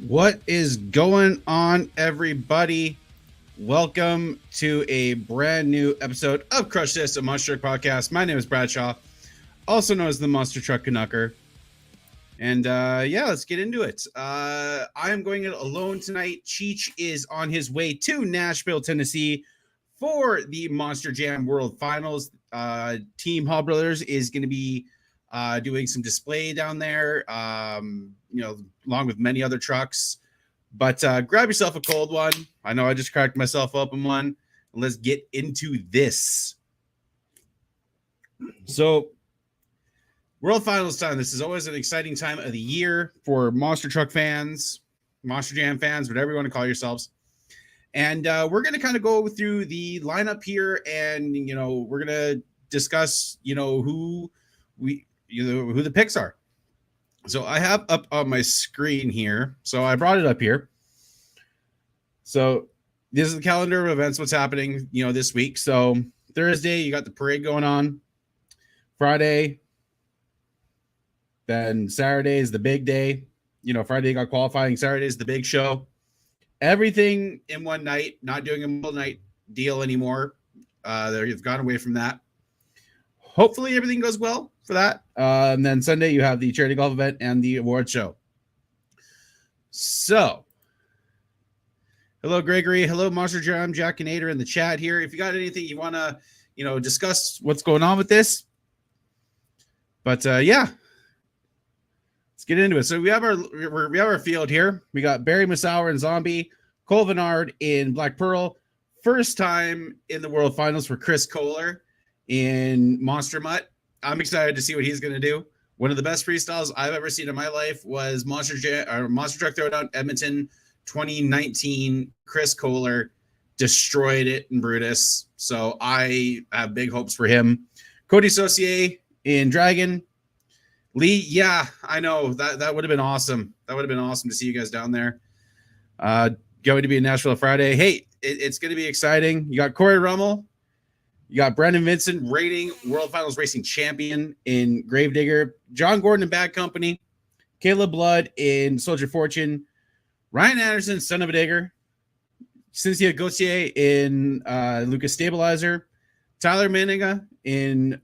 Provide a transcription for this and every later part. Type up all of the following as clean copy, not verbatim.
What is going on, everybody? Welcome to a brand new episode of Crush This, a Monster Truck podcast. My name is Bradshaw, also known as the Monster Truck Canucker. And let's get into it. I am going it alone tonight. Cheech is on his way to Nashville, Tennessee for the Monster Jam World Finals. Team Hall Brothers is going to be doing some display down there, along with many other trucks. But grab yourself a cold one. I know I just cracked myself open one. Let's get into this. So, World Finals time. This is always an exciting time of the year for Monster Truck fans, Monster Jam fans, whatever you want to call yourselves. And we're going to kind of go through the lineup here, and we're going to discuss who the picks are. So I have up on my screen here. So I brought it up here. So this is the calendar of events, what's happening, this week. So Thursday, you got the parade going on. Friday, then Saturday is the big day. Friday you got qualifying. Saturday is the big show. Everything in one night, not doing a middle night deal anymore. They've gone away from that. Hopefully everything goes well for that. And then Sunday you have the charity golf event and the award show. So, hello Gregory, hello Monster Jam, Jack and Ader in the chat here. If you got anything you want to, discuss what's going on with this. But let's get into it. So we have our field here. We got Barry Masauer and Zombie, Cole Venard in Black Pearl. First time in the World Finals for Chris Kohler in Monster Mutt. I'm excited to see what he's going to do. One of the best freestyles I've ever seen in my life was Monster Truck Throwdown Edmonton 2019. Chris Kohler destroyed it in Brutus. So I have big hopes for him. Cody Saucier in Dragon. Lee, yeah, I know. That would have been awesome. That would have been awesome to see you guys down there. Going to be in Nashville Friday. Hey, it's going to be exciting. You got Corey Rummel. You got Brendan Vincent, rating World Finals Racing Champion in Gravedigger. John Gordon in Bad Company. Caleb Blood in Soldier Fortune. Ryan Anderson, Son of a Digger. Cynthia Gauthier in Lucas Stabilizer. Tyler Maniga in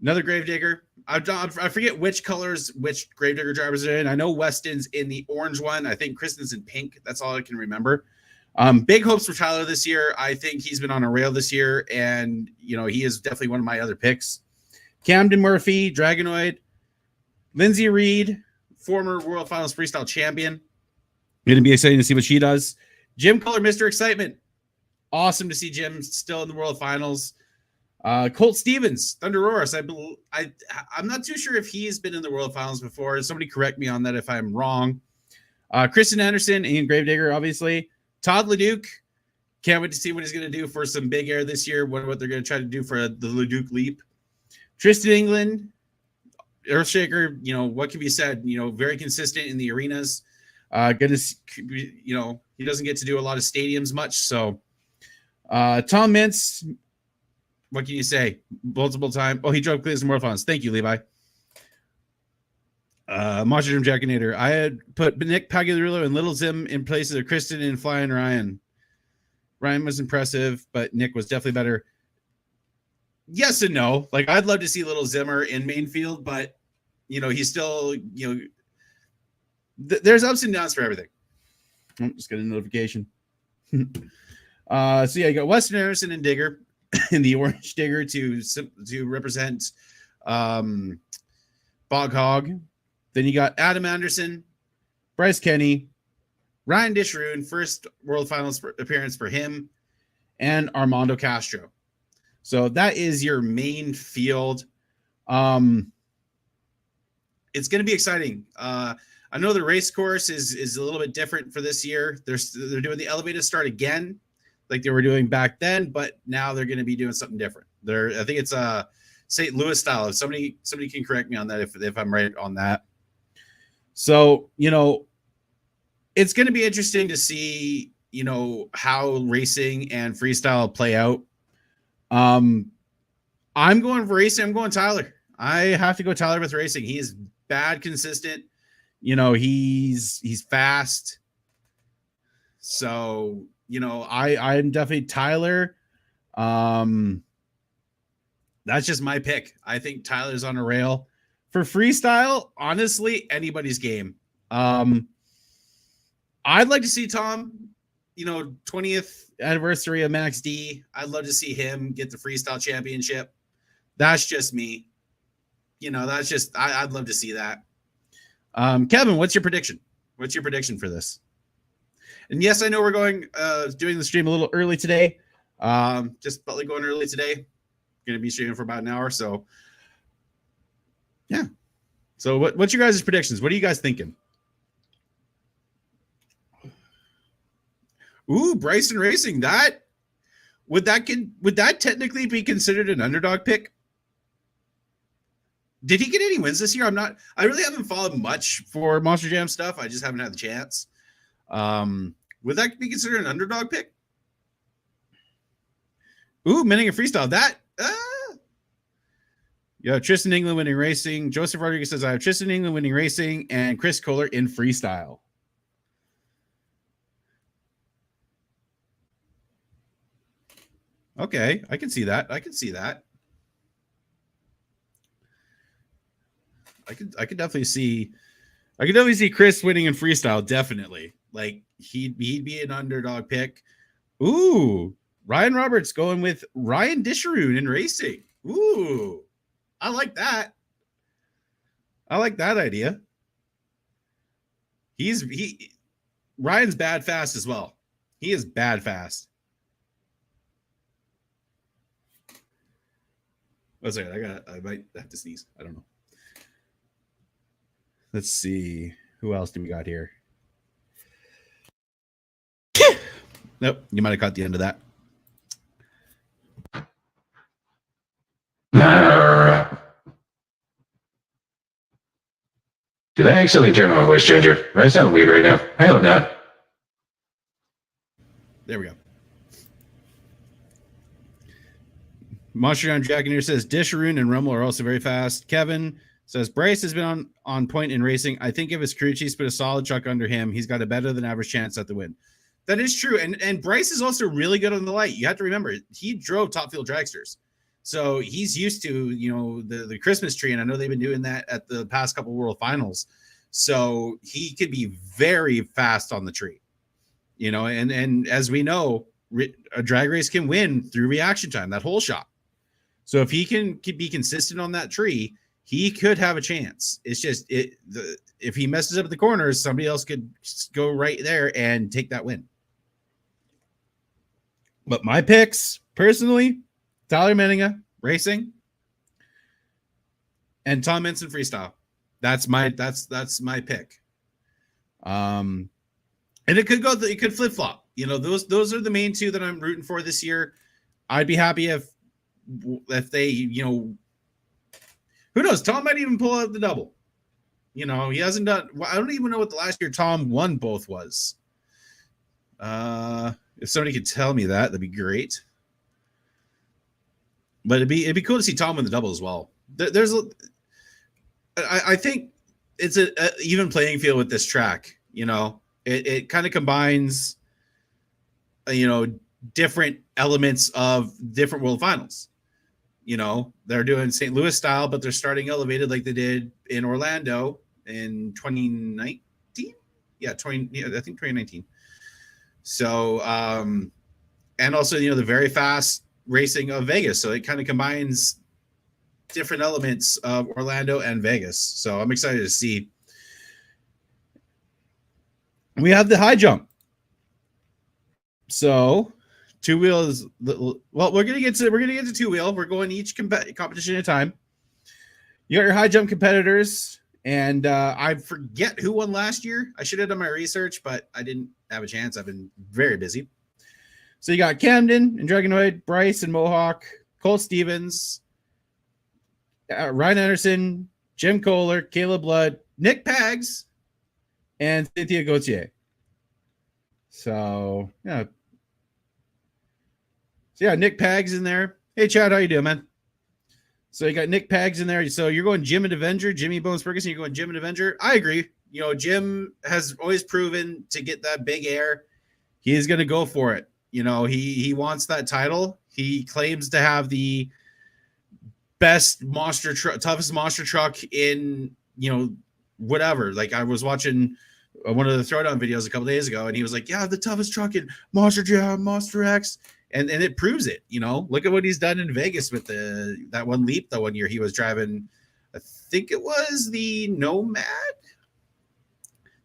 another Gravedigger. I forget which colors, which Gravedigger drivers are in. I know Weston's in the orange one. I think Kristen's in pink. That's all I can remember. Big hopes for Tyler this year. I think he's been on a rail this year, and he is definitely one of my other picks. Camden Murphy, Dragonoid, Lindsay Reed, former World Finals Freestyle champion. Going to be exciting to see what she does. Jim Color, Mr. Excitement. Awesome to see Jim still in the World Finals. Colt Stevens, Thunder Roars. I'm not too sure if he's been in the World Finals before. Somebody correct me on that if I'm wrong. Kristen Anderson and Gravedigger, obviously. Todd Leduc, can't wait to see what he's going to do for some big air this year, what they're going to try to do for the Leduc leap. Tristan England, Earthshaker, what can be said? Very consistent in the arenas. He doesn't get to do a lot of stadiums much. So Tom Mintz, what can you say? Multiple time. Oh, he drove clears and more funds. Thank you, Levi. Monster Jam Jackinator. I had put Nick Pagliarulo and Little Zim in place of Kristen and Flying Ryan. Ryan was impressive, but Nick was definitely better. Yes and no. Like, I'd love to see Little Zimmer in main field, but he's still, there's ups and downs for everything. Just got a notification. You got Weston Anderson and Digger in the orange Digger to represent Bog Hog. Then you got Adam Anderson, Bryce Kenny, Ryan Disharoon, first World Finals appearance for him, and Armando Castro. So that is your main field. It's going to be exciting. I know the race course is a little bit different for this year. They're doing the elevated start again, like they were doing back then, but now they're going to be doing something different. I think it's St. Louis style. If somebody can correct me on that if I'm right on that. So, it's going to be interesting to see, how racing and freestyle play out. I'm going for racing. I'm going Tyler. I have to go Tyler with racing. He is bad consistent. He's fast. So, you know, I'm definitely Tyler. That's just my pick. I think Tyler's on a rail. For freestyle, honestly, anybody's game. I'd like to see Tom, you know, 20th anniversary of Max D. I'd love to see him get the freestyle championship. That's just me. You know, that's just, I'd love to see that. Kevin, what's your prediction? What's your prediction for this? And yes, I know we're doing the stream a little early today. Just felt like going early today. Going to be streaming for about an hour. So, yeah. So what's your guys' predictions? What are you guys thinking? Ooh, Bryson Racing. Would that technically be considered an underdog pick? Did he get any wins this year? I really haven't followed much for Monster Jam stuff. I just haven't had the chance. Would that be considered an underdog pick? Ooh, Minning a freestyle. Yeah, Tristan England winning racing. Joseph Rodriguez says, I have Tristan England winning racing and Chris Kohler in freestyle. Okay, I can see that. I could definitely see Chris winning in freestyle, definitely. Like he'd be an underdog pick. Ooh, Ryan Roberts going with Ryan Disharoon in racing. Ooh, I like that. I like that idea. Ryan's bad fast as well. He is bad fast. Oh, sorry, I might have to sneeze. I don't know. Let's see. Who else do we got here? Nope, you might have caught the end of that. Did I accidentally turn on my voice changer? I sound weird right now. I hope not. There we go. Monster Jam Jackaneer says Disharoon and Rummel are also very fast. Kevin says Bryce has been on point in racing. I think if his crew chiefs put a solid truck under him, he's got a better than average chance at the win. That is true. And Bryce is also really good on the light. You have to remember, he drove Top Fuel Dragsters. So he's used to, you know, the Christmas tree. And I know they've been doing that at the past couple World Finals. So he could be very fast on the tree, you know, and as we know, a drag race can win through reaction time, that whole shot. So if he can be consistent on that tree, he could have a chance. It's just if he messes up at the corners, somebody else could go right there and take that win. But my picks, personally, Tyler Menninga, racing, and Tom Ensign, freestyle. That's my pick. And it could flip flop. You know, those are the main two that I'm rooting for this year. I'd be happy if they, you know, who knows? Tom might even pull out the double. You know, he hasn't done. I don't even know what the last year Tom won both was. If somebody could tell me that, that'd be great. But it'd be cool to see Tom win the double as well. I think it's an even playing field with this track. You know, it kind of combines, you know, different elements of different World Finals. You know, they're doing St. Louis style, but they're starting elevated like they did in Orlando in 2019. Yeah, I think 2019. So, and also, you know, the very fast racing of Vegas. So it kind of combines different elements of Orlando and Vegas. So I'm excited to see. We have the high jump. So 2 wheels. Well, we're gonna get to 2 wheel. We're going each competition at a time. You got your high jump competitors, and I forget who won last year. I should have done my research, but I didn't have a chance. I've been very busy. So you got Camden and Dragonoid, Bryce and Mohawk, Cole Stevens, Ryan Anderson, Jim Kohler, Caleb Blood, Nick Pags, and Cynthia Gauthier. So yeah. So yeah, Nick Pags in there. Hey Chad, how you doing, man? So you got Nick Pags in there. So you're going Jim and Avenger, Jimmy Bones Ferguson. You're going Jim and Avenger. I agree. You know, Jim has always proven to get that big air. He is going to go for it. You know, he wants that title. He claims to have the best monster truck, toughest monster truck in, you know, whatever. Like I was watching one of the throwdown videos a couple days ago, and he was like, "Yeah, the toughest truck in Monster Jam, Monster X," and it proves it. You know, look at what he's done in Vegas with that one leap. The one year he was driving, I think it was the Nomad.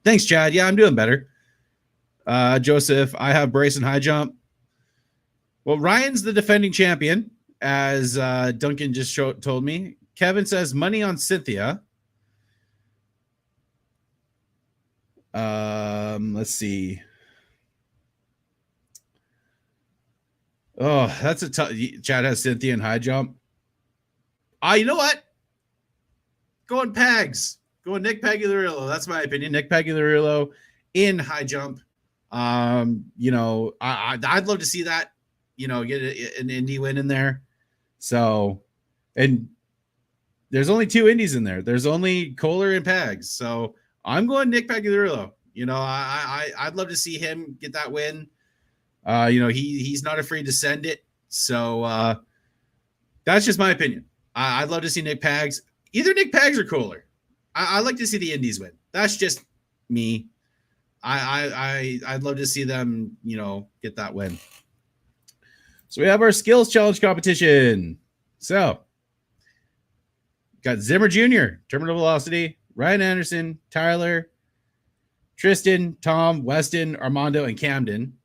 Thanks, Chad. Yeah, I'm doing better. Joseph, I have brace and high jump. Well, Ryan's the defending champion, as Duncan just told me. Kevin says money on Cynthia. Let's see. Oh, that's a tough. Chad has Cynthia in high jump. You know what? Going Pags. Going Nick Pagliarulo. That's my opinion. Nick Pagliarulo in high jump. You know, I'd love to see that. You know, get an indie win in there. So, and there's only 2 indies in there. There's only Kohler and Pags. So I'm going Nick Pagliarulo. You know, I'd love to see him get that win. You know, he's not afraid to send it. So that's just my opinion. I'd love to see Nick Pags. Either Nick Pags or Kohler. I like to see the indies win. That's just me. I'd love to see them, you know, get that win. So we have our skills challenge competition. So got Zimmer Jr., Terminal Velocity, Ryan Anderson, Tyler, Tristan, Tom, Weston, Armando, and Camden.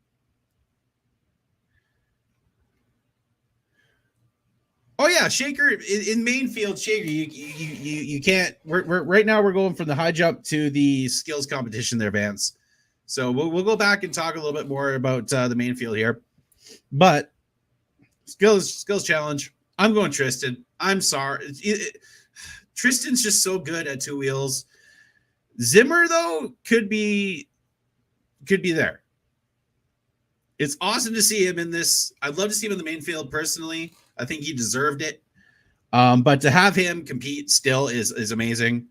Oh yeah, Shaker in main field. Shaker, you can't. We're right now. We're going from the high jump to the skills competition there, Vance. So we'll go back and talk a little bit more about the main field here, but skills challenge. I'm going Tristan. I'm sorry, Tristan's just so good at 2 wheels. Zimmer though could be there. It's awesome to see him in this. I'd love to see him in the main field personally. I think he deserved it. But to have him compete still is amazing.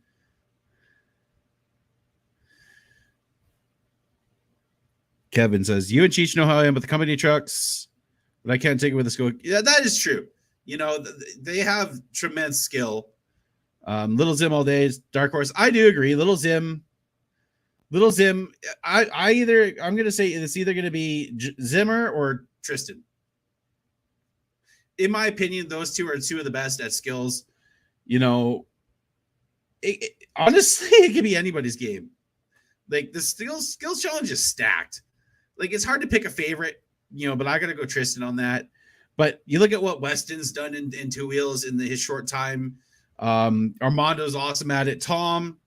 Kevin says, you and Cheech know how I am with the company trucks, but I can't take it with the school. Yeah, that is true. You know, they have tremendous skill. Little Zim all day, Dark Horse. I do agree. Little Zim. I'm going to say it's either going to be Zimmer or Tristan. In my opinion, those 2 are 2 of the best at skills. You know, honestly, it could be anybody's game. Like the skills challenge is stacked. Like it's hard to pick a favorite, you know, but I got to go Tristan on that. But you look at what Weston's done in 2 wheels in his short time. Armando's awesome at it. Tom,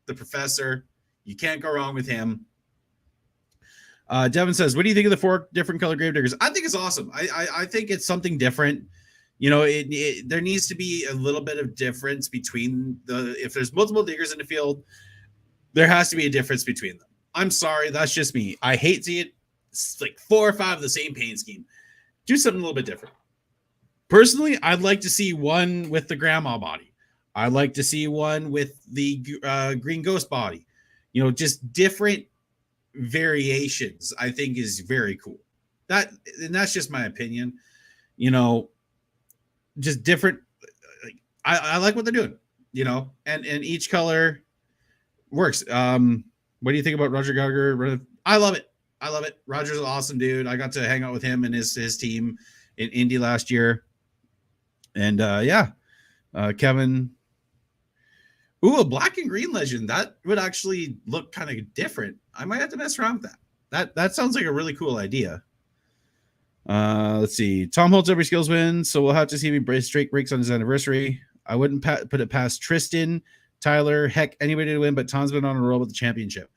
the professor, you can't go wrong with him. Devin says, what do you think of the 4 different color Gravediggers? I think it's awesome. I think it's something different. You know, there needs to be a little bit of difference between if there's multiple diggers in the field, there has to be a difference between them. I'm sorry, that's just me. I hate seeing it. It's like 4 or 5 of the same paint scheme. Do something a little bit different. Personally, I'd like to see one with the grandma body. I'd like to see one with the green ghost body. You know, just different variations. I think is very cool. And that's just my opinion. You know, just different. I like what they're doing. You know, and each color works. What do you think about Roger Gallagher? I love it. I love it. Roger's an awesome dude. I got to hang out with him and his team in Indy last year. And Kevin. Ooh, a black and green legend. That would actually look kind of different. I might have to mess around with that. That sounds like a really cool idea. Let's see. Tom holds every skills win, so we'll have to see if he breaks straight breaks on his anniversary. I wouldn't put it past Tristan, Tyler, heck, anybody to win, but Tom's been on a roll with the championship.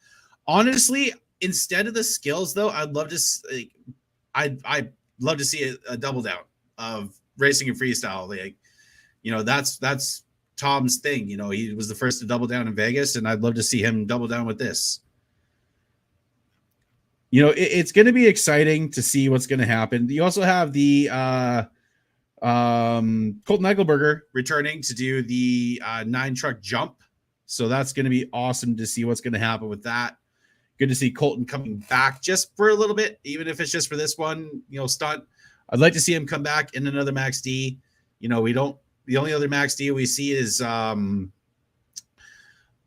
Honestly, instead of the skills, though, I'd love to. I'd love to see a double down of racing and freestyle. Like, you know, that's Tom's thing. You know, he was the first to double down in Vegas, and I'd love to see him double down with this. You know, it's going to be exciting to see what's going to happen. You also have the Colton Eichelberger returning to do the 9 truck jump. So that's going to be awesome to see what's going to happen with that Good to see Colton coming back just for a little bit, even if it's just for this one, stunt. I'd like to see him come back in another Max D. We don't. The only other Max D we see is oh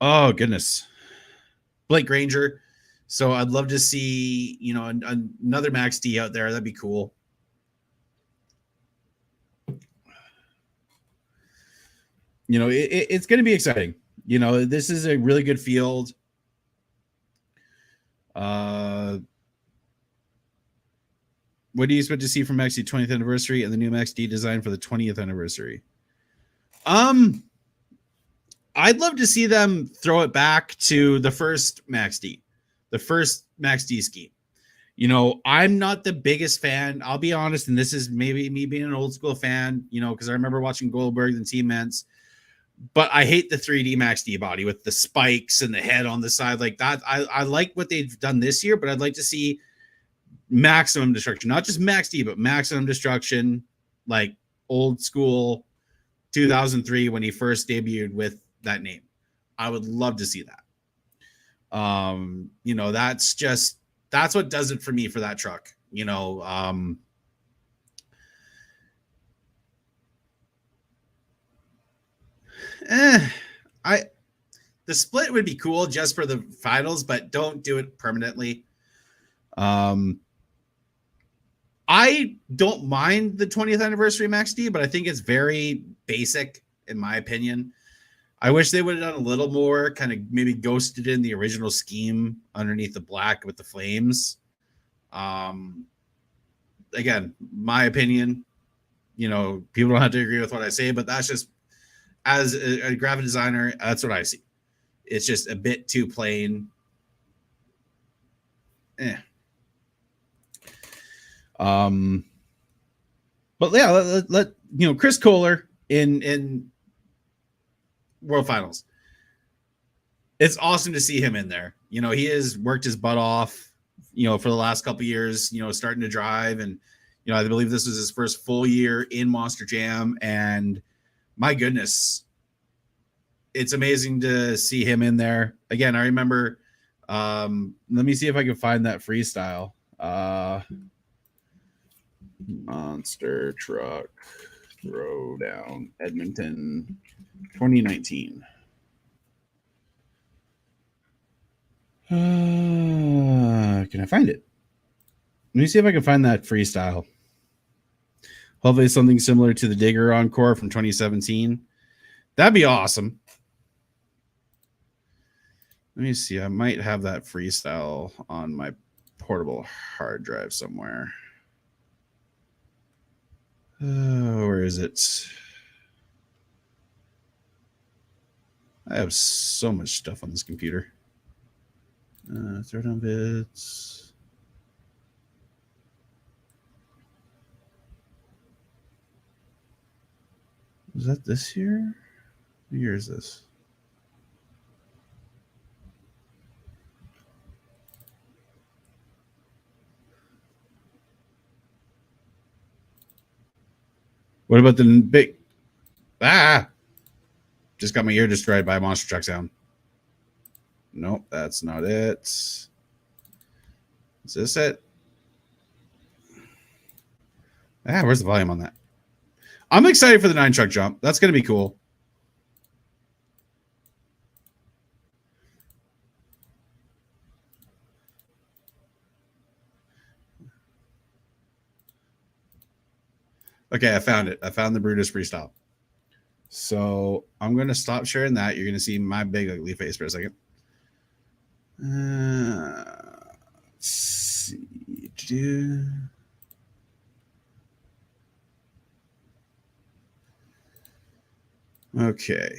goodness, Blake Granger. So I'd love to see another Max D out there. That'd be cool. It's going to be exciting. This is a really good field. What do you expect to see from Max D 20th anniversary and the new Max D design for the 20th anniversary? I'd love to see them throw it back to the first Max D scheme. I'm not the biggest fan. I'll be honest, and this is maybe me being an old school fan, because I remember watching Goldberg and Team Ments. But I hate the 3D Max D body with the spikes and the head on the side like that. I like what they've done this year, but I'd like to see maximum destruction, not just Max D, but maximum destruction, like old school 2003 when he first debuted with that name. I would love to see that. That's what does it for me for that truck. The split would be cool just for the finals, but don't do it permanently. I don't mind the 20th anniversary Max D, but I think it's very basic in my opinion. I wish they would have done a little more, kind of maybe ghosted in the original scheme underneath the black with the flames. Again, my opinion, people don't have to agree with what I say, but that's just, as a graphic designer, that's what I see. It's just a bit too plain. But yeah, let Chris Kohler in World Finals. It's awesome to see him in there. He has worked his butt off, for the last couple of years, starting to drive. And, I believe this was his first full year in Monster Jam. And my goodness, it's amazing to see him in there. Again, I remember, let me see if I can find that freestyle. Monster Truck Throwdown Edmonton 2019. Can I find it? Let me see if I can find that freestyle. Hopefully something similar to the Digger Encore from 2017. That'd be awesome. Let me see. I might have that freestyle on my portable hard drive somewhere. Where is it? I have so much stuff on this computer. Throwdown bits. Was that this year? What year is this? What about the big... Just got my ear destroyed by a monster truck sound. Nope, that's not it. Is this it? Where's the volume on that? I'm excited for the 9 truck jump. That's going to be cool. Okay, I found it. I found the Brutus freestyle. So I'm going to stop sharing that. You're going to see my big ugly face for a second. Let's see. Okay.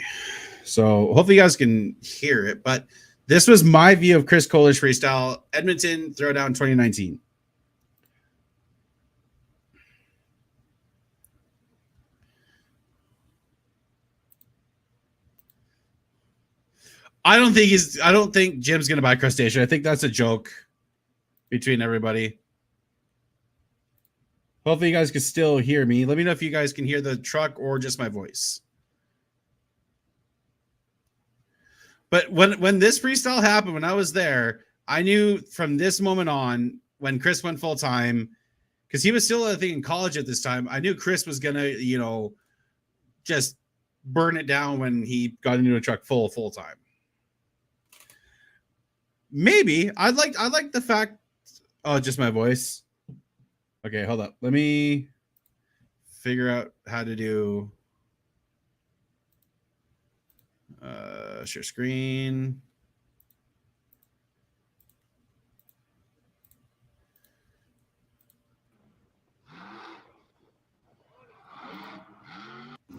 So hopefully you guys can hear it, but this was my view of Chris Kohler's freestyle Edmonton Throwdown 2019. I don't think Jim's gonna buy Crustacean. I think that's a joke between everybody. Hopefully you guys can still hear me. Let me know if you guys can hear the truck or just my voice. But when this freestyle happened, when I was there, I knew from this moment on, when Chris went full time, because he was still, I think, in college at this time, I knew Chris was gonna, just burn it down when he got into a truck full time. Maybe I like the fact. Oh, just my voice. Okay, hold up. Let me figure out how to do share screen.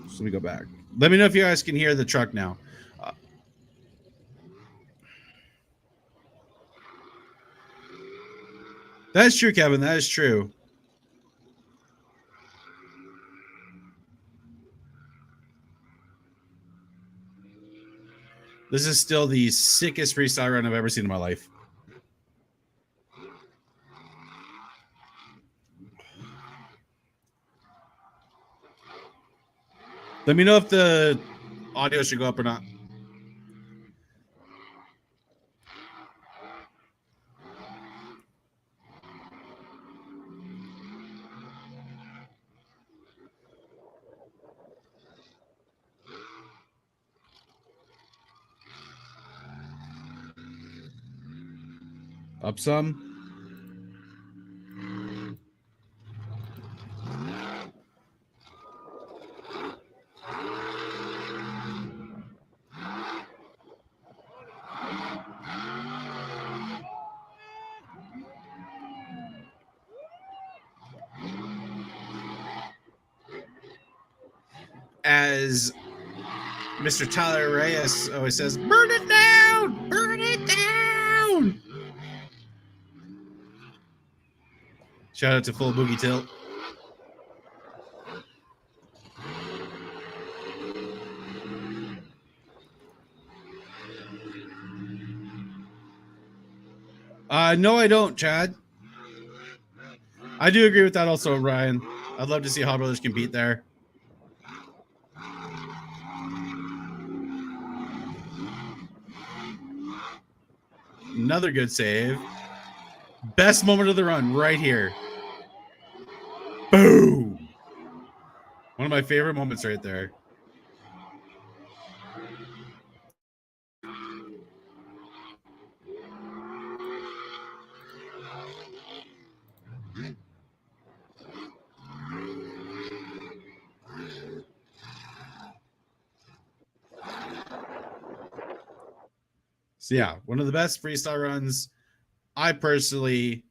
So let me go back. Let me know if you guys can hear the truck now. That is true, Kevin. That is true. This is still the sickest freestyle run I've ever seen in my life. Let me know if the audio should go up or not. Up some. As Mr. Tyler Reyes always says, burn it down! Burn it down! Shout out to Full Boogie Tilt. No, I don't, Chad. I do agree with that also, Ryan. I'd love to see Hot Brothers compete there. Another good save. Best moment of the run right here. Boom. One of my favorite moments right there. So yeah, one of the best freestyle runs. I personally,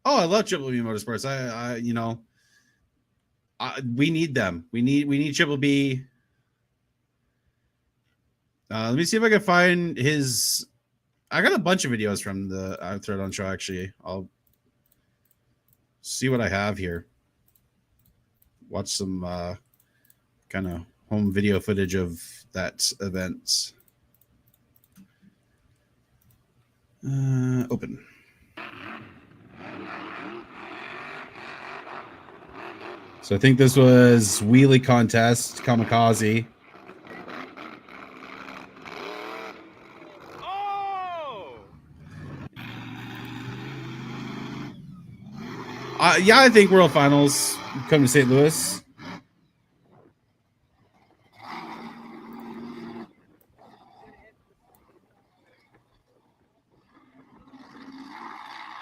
I love Triple B Motorsports. We need them. We need Triple B. Let me see if I can find his. I got a bunch of videos from the Thread on Show. Actually, I'll see what I have here. Watch some kind of home video footage of that event. Open. So I think this was wheelie contest, kamikaze. Oh! Yeah, I think World Finals come to St. Louis.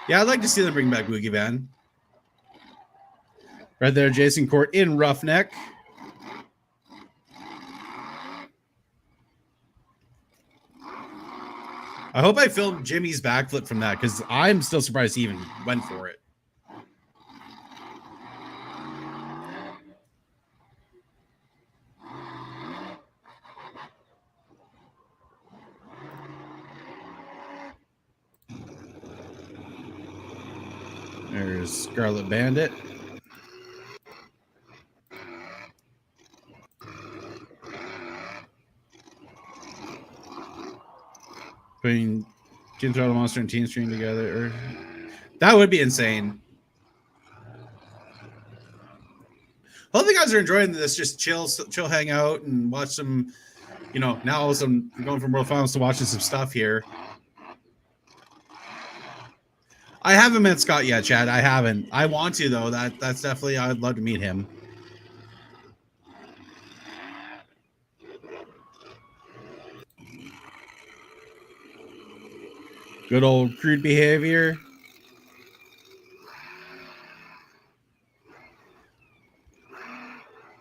Yeah, I'd like to see them bring back Boogie Van. Right there, Jason Court in Roughneck. I hope I filmed Jimmy's backflip from that because I'm still surprised he even went for it. There's Scarlet Bandit. Putting Team Throttle Monster and Teen Stream together. That would be insane. Hope you guys are enjoying this. Just chill, hang out, and watch some. Now I'm going from World Finals to watching some stuff here. I haven't met Scott yet, Chad. I haven't. I want to though. That's definitely. I'd love to meet him. Good old crude behavior.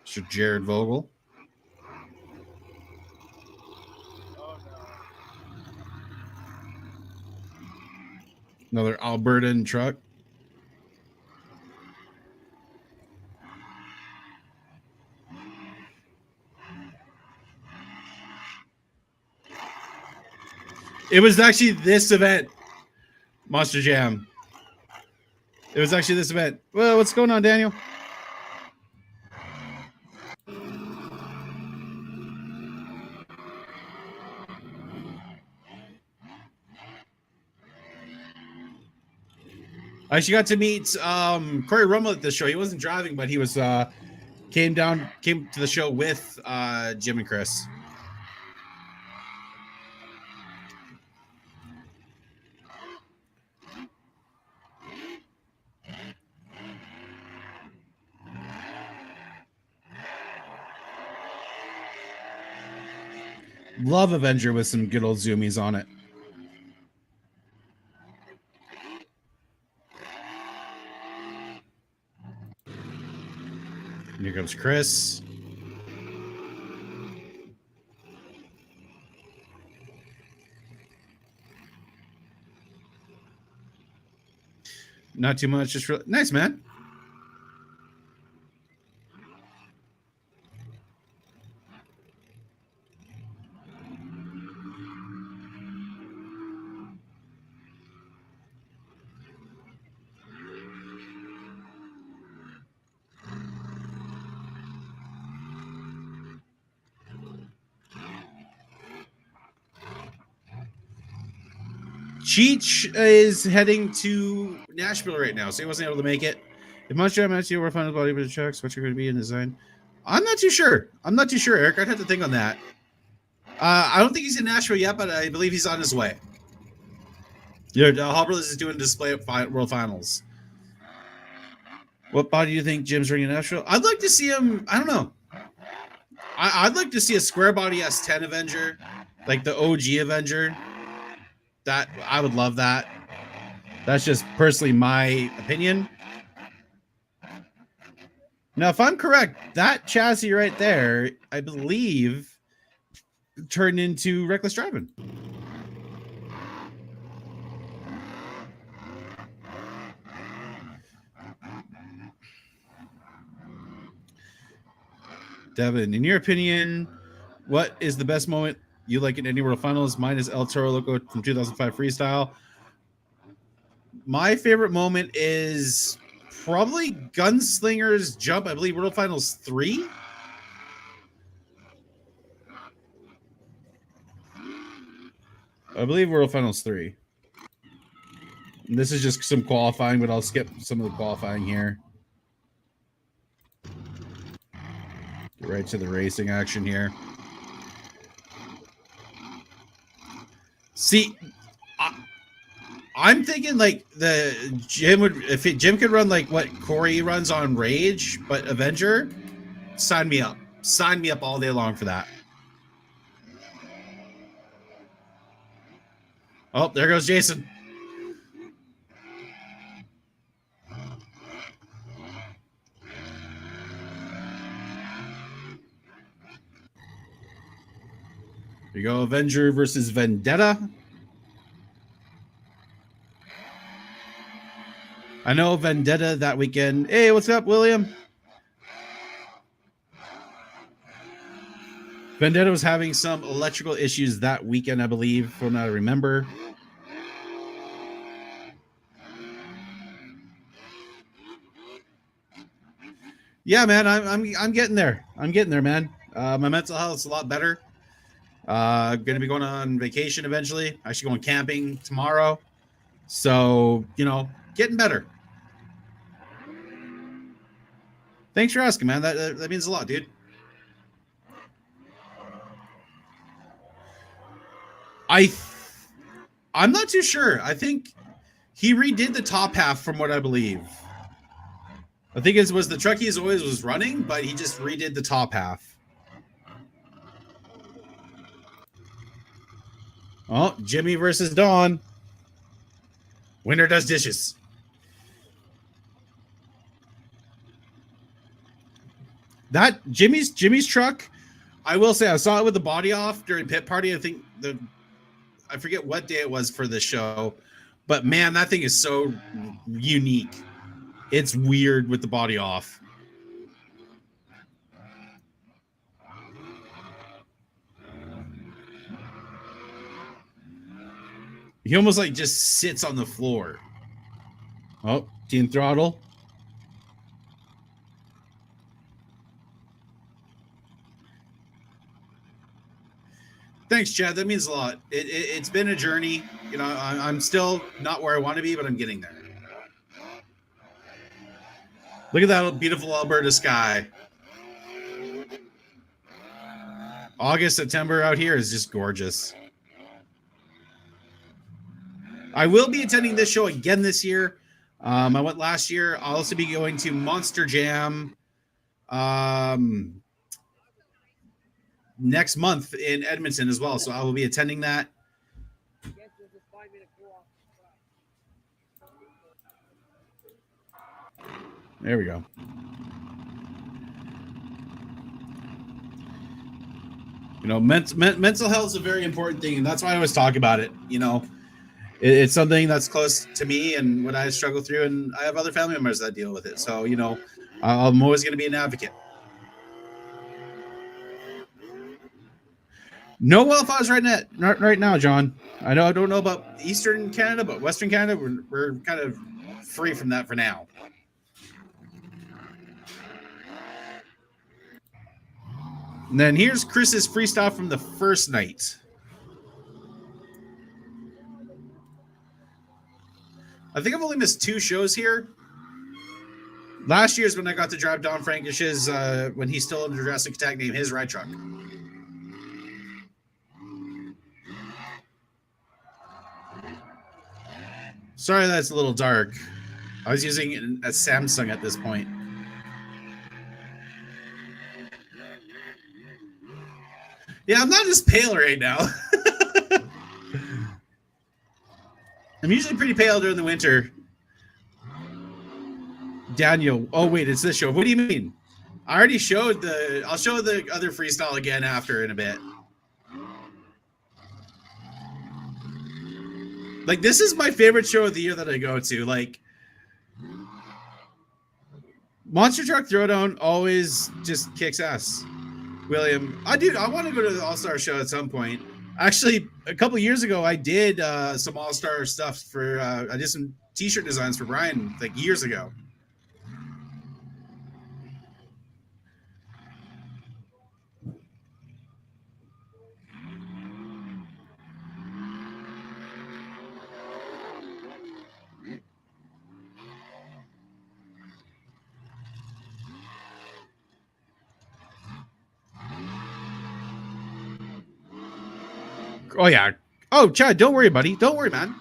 Mr. Jared Vogel. Another Albertan truck. It was actually this event, Monster Jam. It was actually this event. Well, what's going on, Daniel? I actually got to meet Corey Rummel at this show. He wasn't driving, but he was came to the show with Jim and Chris. Love Avenger with some good old zoomies on it. And here comes Chris. Not too much, just really nice, man. Cheech is heading to Nashville right now, so he wasn't able to make it. If Monster Jam you were final body with the checks, what's going to be in design? I'm not too sure. Eric. I'd have to think on that. I don't think he's in Nashville yet, but I believe he's on his way. Yeah, Hall Brothers is doing a display at World Finals. What body do you think Jim's bringing to Nashville? I'd like to see him. I don't know. I'd like to see a square body S10 Avenger, like the OG Avenger. That I would love that. That's just personally my opinion. Now, if I'm correct, that chassis right there, I believe, turned into Reckless Driving. Devin, in your opinion, what is the best moment you like in any World Finals? Mine is El Toro Loco from 2005 Freestyle. My favorite moment is probably Gunslinger's jump. I believe World Finals 3. I believe World Finals 3. And this is just some qualifying, but I'll skip some of the qualifying here. Get right to the racing action here. See, I'm thinking like if Jim could run like what Corey runs on Rage, but Avenger, sign me up. Sign me up all day long for that. Oh, there goes Jason. Here you go, Avenger versus Vendetta. I know Vendetta that weekend. Hey, what's up, William? Vendetta was having some electrical issues that weekend, I believe, from what I remember. Yeah, man, I'm getting there. I'm getting there, man. My mental health is a lot better. Going to be going on vacation eventually. Actually going camping tomorrow. So, getting better. Thanks for asking, man. That means a lot, dude. I'm not too sure. I think He redid the top half from what I believe. I think it was the truck he always was running, but he just redid the top half. Oh, Jimmy versus Dawn. Winner does dishes. That Jimmy's truck, I will say I saw it with the body off during pit party. I forget what day it was for the show, but man, that thing is so unique. It's weird with the body off. He almost like just sits on the floor. Oh, Team Throttle. Thanks, Chad. That means a lot. It's been a journey. You know, I'm still not where I want to be, but I'm getting there. Look at that beautiful Alberta sky. August, September out here is just gorgeous. I will be attending this show again this year. I went last year. I'll also be going to Monster Jam next month in Edmonton as well. So I will be attending that. There we go. You know, mental health is a very important thing, and that's why I always talk about it. You know, it's something that's close to me and what I struggle through, and I have other family members that deal with it. So, you know, I'm always going to be an advocate. No wildfires right now, John. I don't know about Eastern Canada, but Western Canada, we're kind of free from that for now. And then here's Chris's freestyle from the first night. I think I've only missed 2 shows here. Last year's when I got to drive Don Frankish's, when he's still under Jurassic Attack name, his ride truck. Sorry that's a little dark. I was using a Samsung at this point. Yeah, I'm not as pale right now. I'm usually pretty pale during the winter. Daniel, oh wait, it's this show. What do you mean? I already showed I'll show the other freestyle again after in a bit. Like, this is my favorite show of the year that I go to. Like, Monster Truck Throwdown always just kicks ass. William, I want to go to the All-Star show at some point. Actually, a couple years ago, I did some All-Star stuff for, I did some t-shirt designs for Brian, like, years ago. Oh, yeah. Oh, Chad, don't worry, buddy. Don't worry, man.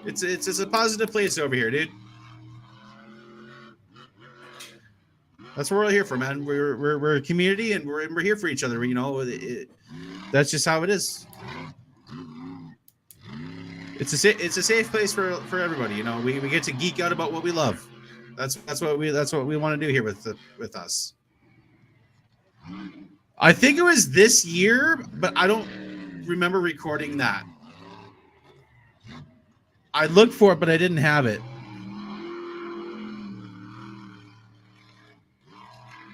It's a positive place over here, dude. That's what we're here for, man. We're a community, and we're here for each other. You know, that's just how it is. It's a safe place for everybody. You know, we get to geek out about what we love. That's what we want to do here with us. I think it was this year, but I don't remember recording that. I looked for it, but I didn't have it.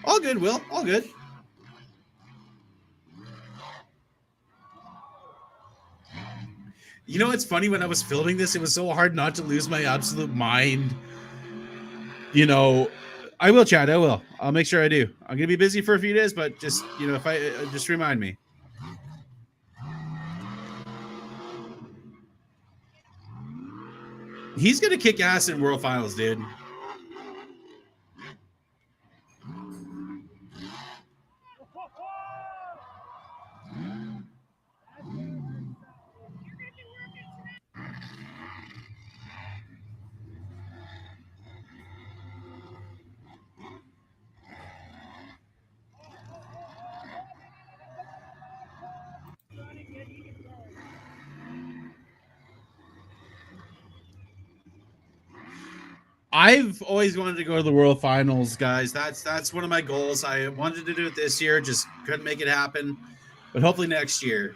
All good, Will. All good. You know, it's funny, when I was filming this, it was so hard not to lose my absolute mind. You know, I will, Chad. I will. I'll make sure I do. I'm gonna be busy for a few days, but just, you know, if I just remind me. He's gonna kick ass in World Finals, dude. I've always wanted to go to the World Finals, guys. That's one of my goals. I wanted to do it this year, just couldn't make it happen. But hopefully next year.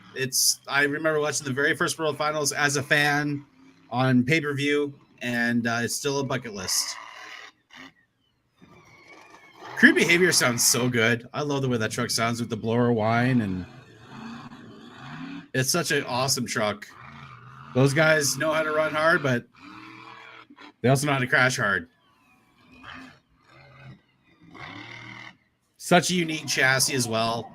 I remember watching the very first World Finals as a fan on pay-per-view, and it's still a bucket list. Crew Behavior sounds so good. I love the way that truck sounds with the blower whine, and it's such an awesome truck. Those guys know how to run hard, but they also know how to crash hard. Such a unique chassis as well.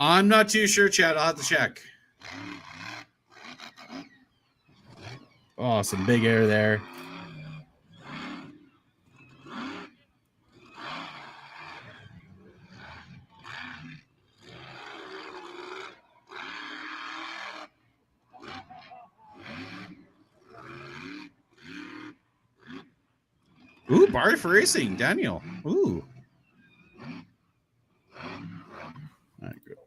I'm not too sure, Chad. I'll have to check. Oh, some big air there. Ooh, bar for racing, Daniel. Ooh. All right, good.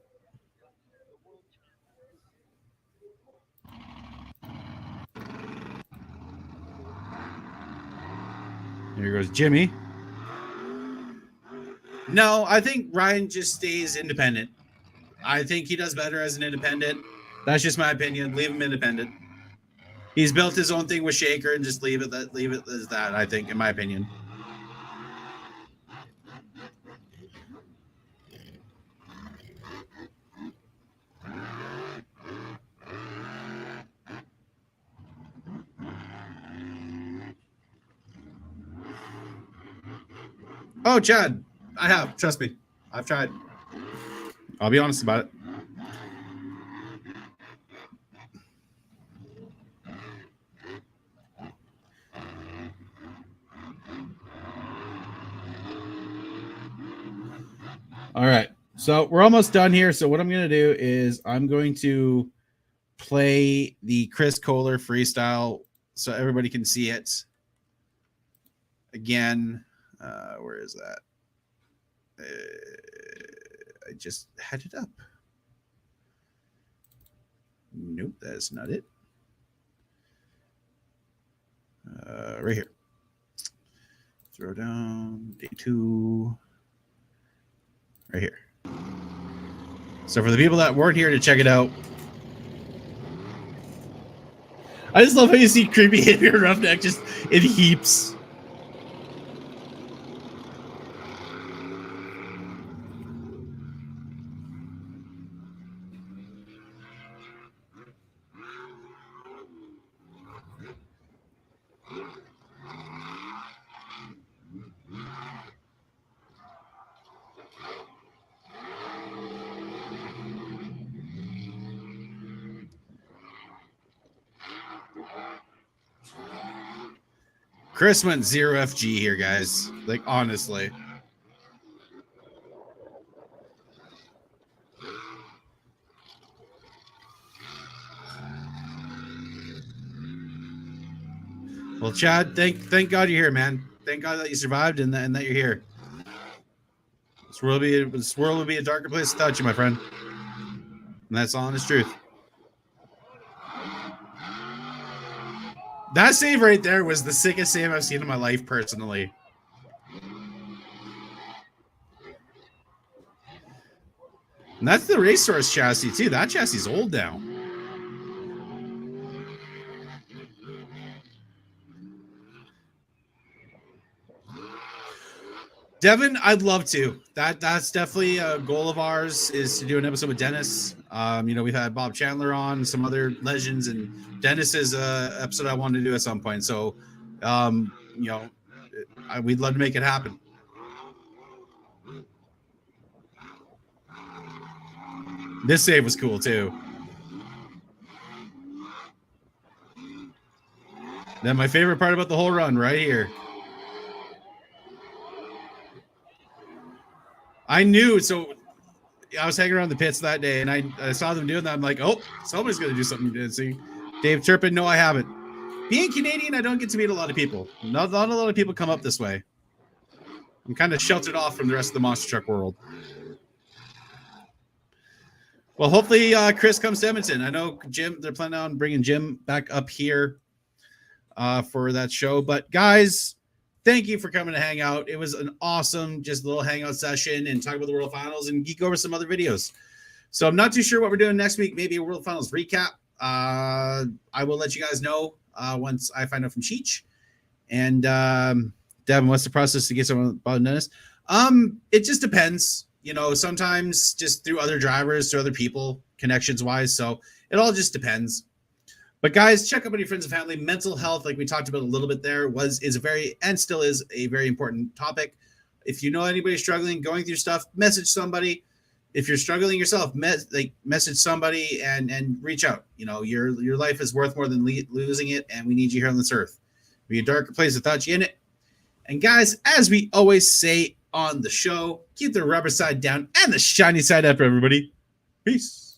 Here goes Jimmy. No, I think Ryan just stays independent. I think he does better as an independent. That's just my opinion. Leave him independent. He's built his own thing with Shaker, and just leave it as that, I think, in my opinion. Oh, Chad, I have. Trust me. I've tried. I'll be honest about it. All right. So we're almost done here. So what I'm going to do is I'm going to play the Chris Kohler freestyle so everybody can see it. Again, where is that? I just had it up. Nope, that's not it. Right here. Throw down day 2. Right here. So for the people that weren't here to check it out, I just love how you see Creepy Behavior Roughneck just in heaps. Chris went 0 FG here, guys. Like, honestly. Well, Chad, thank God you're here, man. Thank God that you survived and that you're here. This world will be a darker place without you, my friend. And that's the honest truth. That save right there was the sickest save I've seen in my life, personally. And that's the Racehorse chassis, too. That chassis is old now. Devin, I'd love to. That's definitely a goal of ours, is to do an episode with Dennis. We've had Bob Chandler on, some other legends, and Dennis is a episode I wanted to do at some point. So, we'd love to make it happen. This save was cool too. Then my favorite part about the whole run right here. I knew, so I was hanging around the pits that day, and I saw them doing that. I'm like, oh, somebody's going to do something dancing. Dave Turpin, no, I haven't. Being Canadian, I don't get to meet a lot of people. Not a lot of people come up this way. I'm kind of sheltered off from the rest of the monster truck world. Well, hopefully Chris comes to Edmonton. I know Jim, they're planning on bringing Jim back up here for that show. But guys, thank you for coming to hang out. It was an awesome just little hangout session and talk about the World Finals and geek over some other videos. So I'm not too sure what we're doing next week. Maybe a World Finals recap. I will let you guys know once I find out from Cheech. And Devin, what's the process to get someone about Dennis? It just depends. You know, sometimes just through other drivers, through other people, connections wise. So it all just depends. But guys, check up on your friends and family. Mental health, like we talked about a little bit there, is a very and still is a very important topic. If you know anybody struggling, going through stuff, message somebody. If you're struggling yourself, message somebody and reach out. You know, your life is worth more than losing it, and we need you here on this earth. Be a darker place without you in it. And guys, as we always say on the show, keep the rubber side down and the shiny side up, everybody. Peace.